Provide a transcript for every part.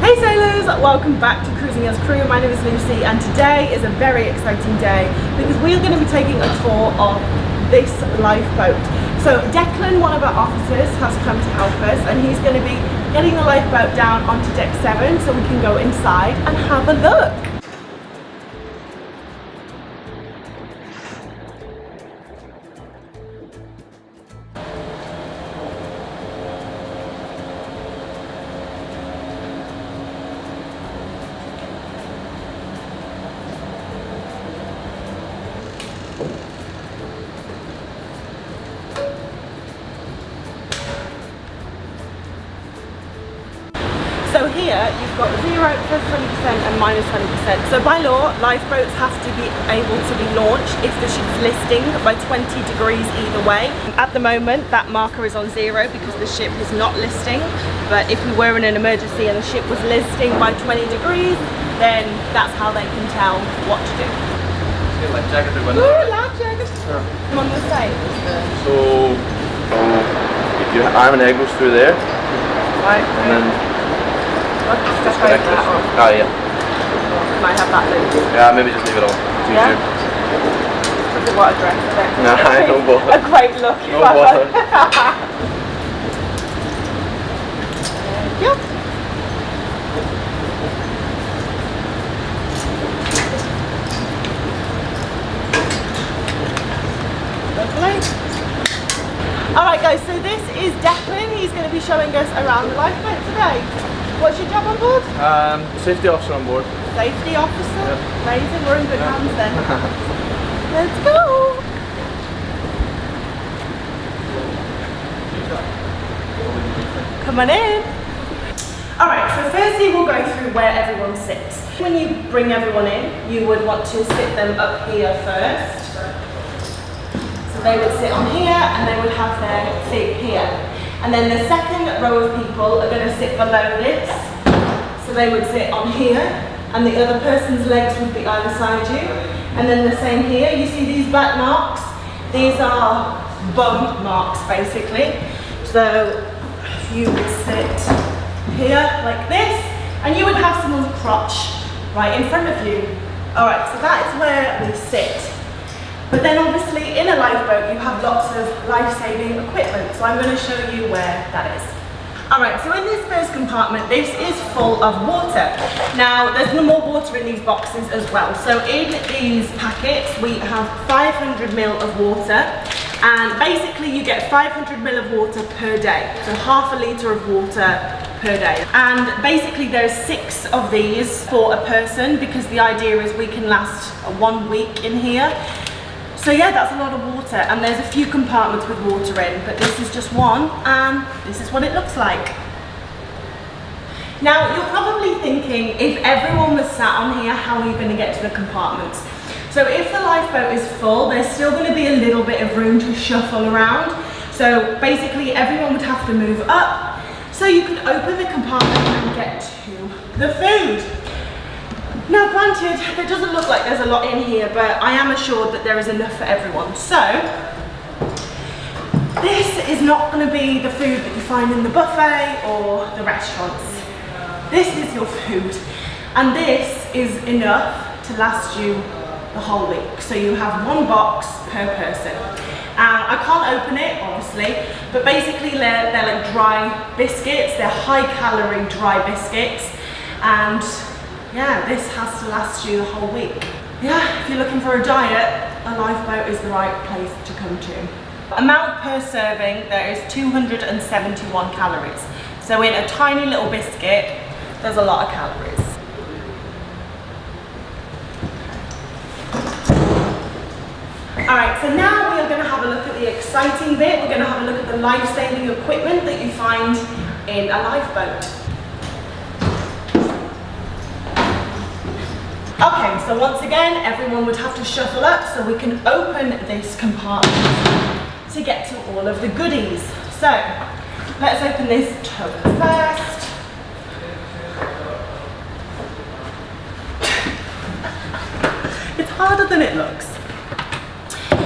Hey sailors, welcome back to Cruising as Crew. My name is Lucy and today is a very exciting day because we are going to be taking a tour of this lifeboat. So Declan, one of our officers, has come to help us and he's going to be getting the lifeboat down onto deck 7 so we can go inside and have a look. So here you've got 0, plus 20% and minus 20%. So by law, lifeboats have to be able to be launched if the ship's listing by 20 degrees either way. At the moment, that marker is on 0 because the ship is not listing. But if we were in an emergency and the ship was listing by 20 degrees, then that's how they can tell what to do. Life jacket through window. Ooh, life jacket. Sure. Come on the side. So if your arm and egg goes through there, Right. and then Just connect that on. Ah, yeah. Can I have that loose? Yeah, maybe just leave it on. It's Yeah? easier. Look at what a dress is it? Nah, I don't bother. A great look. No bother. Yep. Lovely. Alright guys, so this is Declan. He's going to be showing us around the lifeboat today. What's your job on board? Safety officer on board. Safety officer? Yep. Amazing, we're in good hands then. Let's go! Come on in. Alright, so firstly we'll go through where everyone sits. When you bring everyone in, you would want to sit them up here first. So they would sit on here and they would have their feet here. And then the second row of people are going to sit below this. So they would sit on here and the other person's legs would be either side you. And then the same here, you see these black marks? These are bum marks basically. So you would sit here like this and you would have someone's crotch right in front of you. Alright, so that is where we sit. But then obviously in a lifeboat you have lots of life-saving equipment, so I'm going to show you where that is. Alright, so in this first compartment, this is full of water. Now there's no more water in these boxes as well. So in these packets we have 500 ml of water, and basically you get 500 ml of water per day. So half a litre of water per day. And basically there's 6 of these for a person because the idea is we can last 1 week in here. So yeah, that's a lot of water, and there's a few compartments with water in, but this is just one, and this is what it looks like. Now, you're probably thinking, if everyone was sat on here, how are you going to get to the compartments? So if the lifeboat is full, there's still going to be a little bit of room to shuffle around. So basically, everyone would have to move up, so you can open the compartment and get to the food. Now granted, it doesn't look like there's a lot in here, but I am assured that there is enough for everyone. So, this is not going to be the food that you find in the buffet or the restaurants. This is your food. And this is enough to last you the whole week. So you have 1 box per person. And I can't open it, obviously, but basically they're like dry biscuits. They're high-calorie dry biscuits. And yeah, this has to last you the whole week. Yeah, if you're looking for a diet, a lifeboat is the right place to come to. Amount per serving, there is 271 calories. So in a tiny little biscuit, there's a lot of calories. Alright, so now we are going to have a look at the exciting bit. We're going to have a look at the life-saving equipment that you find in a lifeboat. Okay, so once again, everyone would have to shuffle up so we can open this compartment to get to all of the goodies. So, let's open this tub first. It's harder than it looks.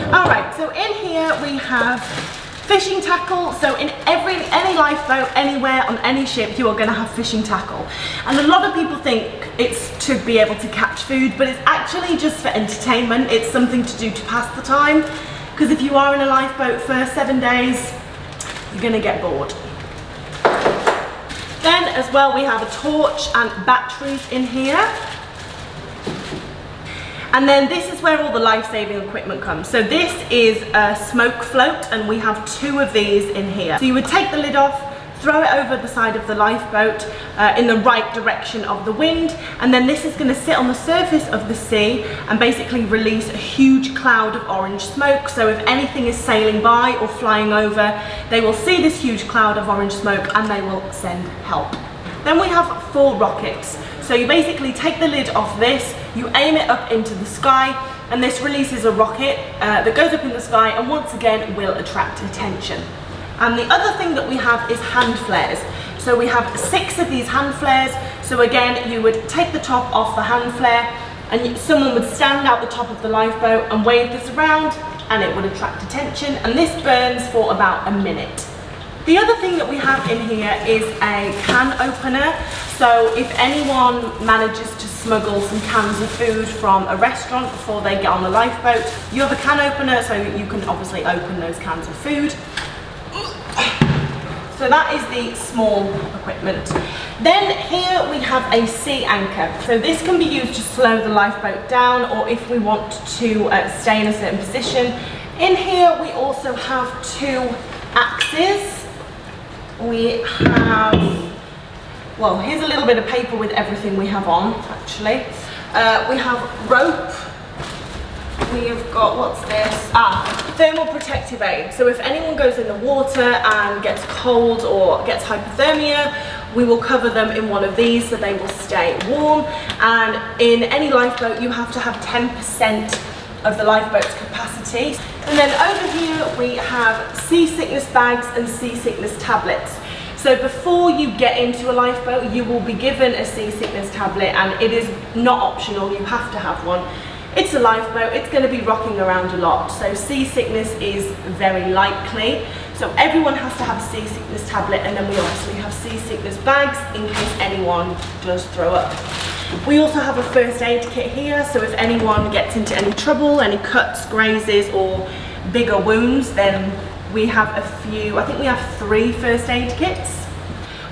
Alright, so in here we have Fishing tackle, so in any lifeboat, anywhere on any ship, you are going to have fishing tackle. And a lot of people think it's to be able to catch food, but it's actually just for entertainment. It's something to do to pass the time, because if you are in a lifeboat for 7 days, you're going to get bored. Then as well, we have a torch and batteries in here. And then this is where all the life-saving equipment comes. So this is a smoke float, and we have 2 of these in here. So you would take the lid off, throw it over the side of the lifeboat in the right direction of the wind, and then this is going to sit on the surface of the sea and basically release a huge cloud of orange smoke. So if anything is sailing by or flying over, they will see this huge cloud of orange smoke and they will send help. Then we have 4 rockets. So you basically take the lid off this, you aim it up into the sky, and this releases a rocket that goes up in the sky and once again will attract attention. And the other thing that we have is hand flares. So we have 6 of these hand flares. So again, you would take the top off the hand flare and someone would stand out the top of the lifeboat and wave this around and it would attract attention. And this burns for about a minute. The other thing that we have in here is a can opener. So if anyone manages to smuggle some cans of food from a restaurant before they get on the lifeboat, you have a can opener so you can obviously open those cans of food. So that is the small equipment. Then here we have a sea anchor. So this can be used to slow the lifeboat down, or if we want to stay in a certain position. In here we also have 2 axes. We have, well, here's a little bit of paper with everything we have on, actually. We have rope. We've got, what's this? Thermal protective aid. So if anyone goes in the water and gets cold or gets hypothermia, we will cover them in one of these so they will stay warm. And in any lifeboat, you have to have 10% of the lifeboat's capacity. And then over here we have seasickness bags and seasickness tablets. So before you get into a lifeboat, you will be given a seasickness tablet, and it is not optional, you have to have one. It's a lifeboat, it's going to be rocking around a lot, so seasickness is very likely. So everyone has to have a seasickness tablet, and then we obviously have seasickness bags in case anyone does throw up. We also have a first aid kit here, so if anyone gets into any trouble, any cuts, grazes or bigger wounds, then we have a few, I think we have 3 first aid kits.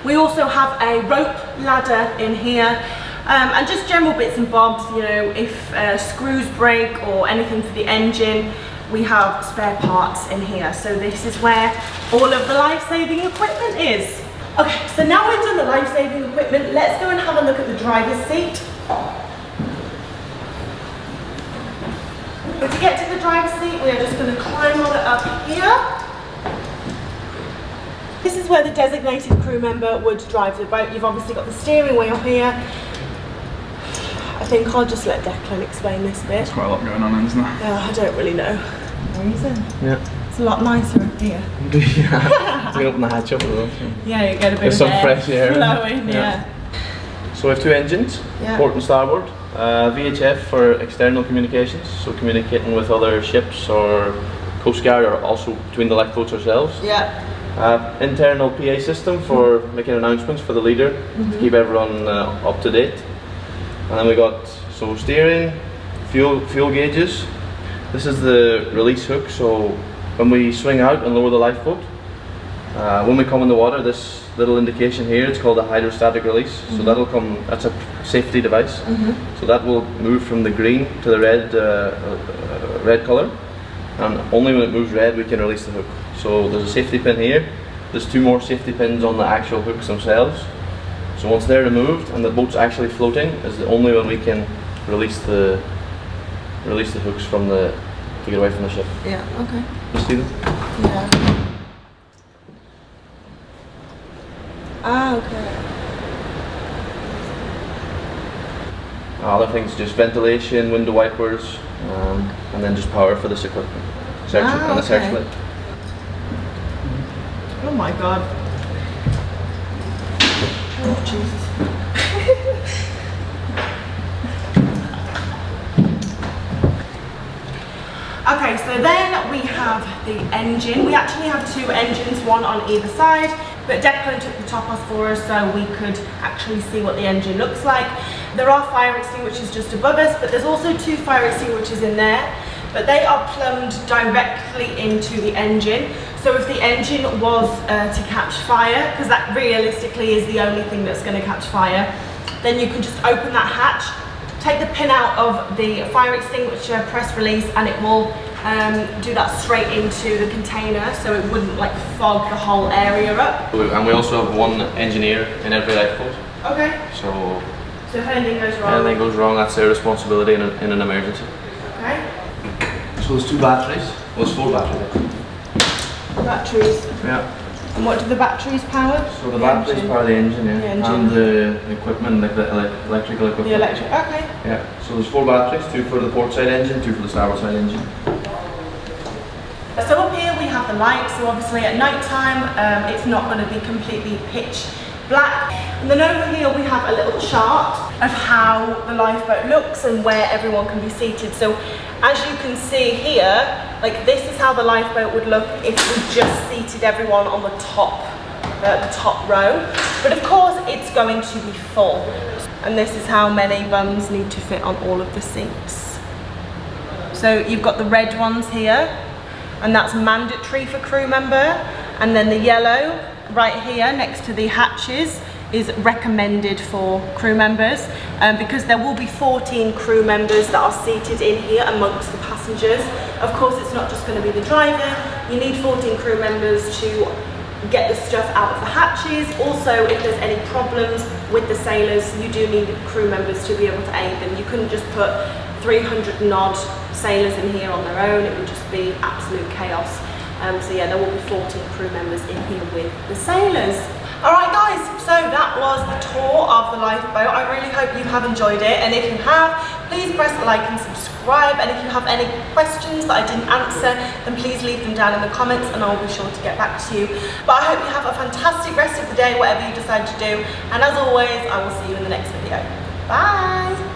We also have a rope ladder in here, and just general bits and bobs, you know, if screws break or anything for the engine, we have spare parts in here. So this is where all of the life-saving equipment is. Okay, so now we've done the life-saving equipment, let's go and have a look at the driver's seat. So to get to the driver's seat, we are just going to climb on it up here. This is where the designated crew member would drive the boat. You've obviously got the steering wheel here. I think I'll just let Declan explain this bit. There's quite a lot going on, isn't there? I don't really know. Reason? Yeah. It's a lot nicer up here. Yeah. To open the hatch up as well. Yeah, you get a bit There's of some air fresh air. flowing, yeah. So we have 2 engines, Yeah. port and starboard. VHF for external communications, so communicating with other ships or Coast Guard, or also between the lifeboats ourselves. Yeah. Internal PA system for making announcements for the leader, to keep everyone up to date. And then we got steering, fuel gauges. This is the release hook, so when we swing out and lower the lifeboat, when we come in the water, this little indication here, it's called a hydrostatic release. So that'll come, that's a safety device. So that will move from the green to the red colour, and only when it moves red we can release the hook. So there's a safety pin here, there's 2 more safety pins on the actual hooks themselves. So once they're removed and the boat's actually floating, is the only when we can release the hooks from to get away from the ship. Yeah, okay. You see them? Yeah. Okay. Other things, just ventilation, window wipers, and then just power for this equipment. And the searchlight. Oh my god. Oh Jesus. Okay, so then we have the engine. We actually have 2 engines, one on either side, but Declan took the top off for us so we could actually see what the engine looks like. There are fire extinguishers just above us, but there's also 2 fire extinguishers in there, but they are plumbed directly into the engine. So if the engine was to catch fire, because that realistically is the only thing that's going to catch fire, then you can just open that hatch, take the pin out of the fire extinguisher, press release, and it will do that straight into the container, so it wouldn't like fog the whole area up. And we also have 1 engineer in every lifeboat. Okay. So if anything goes wrong. anything goes wrong, that's their responsibility in an emergency. Okay. So there's 2 batteries. Well, there's 4 batteries. Batteries. Yeah. And what do the batteries power? So the batteries power the engine, yeah. The engine. And the equipment, like the electrical equipment. The electric. Okay. Yeah. So there's 4 batteries, 2 for the port side engine, 2 for the starboard side engine. So up here we have the lights, so obviously at night time it's not going to be completely pitch black. And then over here we have a little chart of how the lifeboat looks and where everyone can be seated. So as you can see here, like this is how the lifeboat would look if we just seated everyone on the top row. But of course it's going to be full. And this is how many bums need to fit on all of the seats. So you've got the red ones here, and that's mandatory for crew member, and then the yellow right here next to the hatches is recommended for crew members, because there will be 14 crew members that are seated in here amongst the passengers. Of course it's not just going to be the driver, you need 14 crew members to get the stuff out of the hatches. Also, if there's any problems with the sailors, you do need crew members to be able to aid them. You couldn't just put 300 and odd sailors in here on their own, it would just be absolute chaos. So yeah, there will be 14 crew members in here with the sailors. Alright guys, so that was the tour of the lifeboat. I really hope you have enjoyed it, and if you have, please press like and subscribe, and if you have any questions that I didn't answer, then please leave them down in the comments and I'll be sure to get back to you. But I hope you have a fantastic rest of the day, whatever you decide to do, and as always, I will see you in the next video. Bye!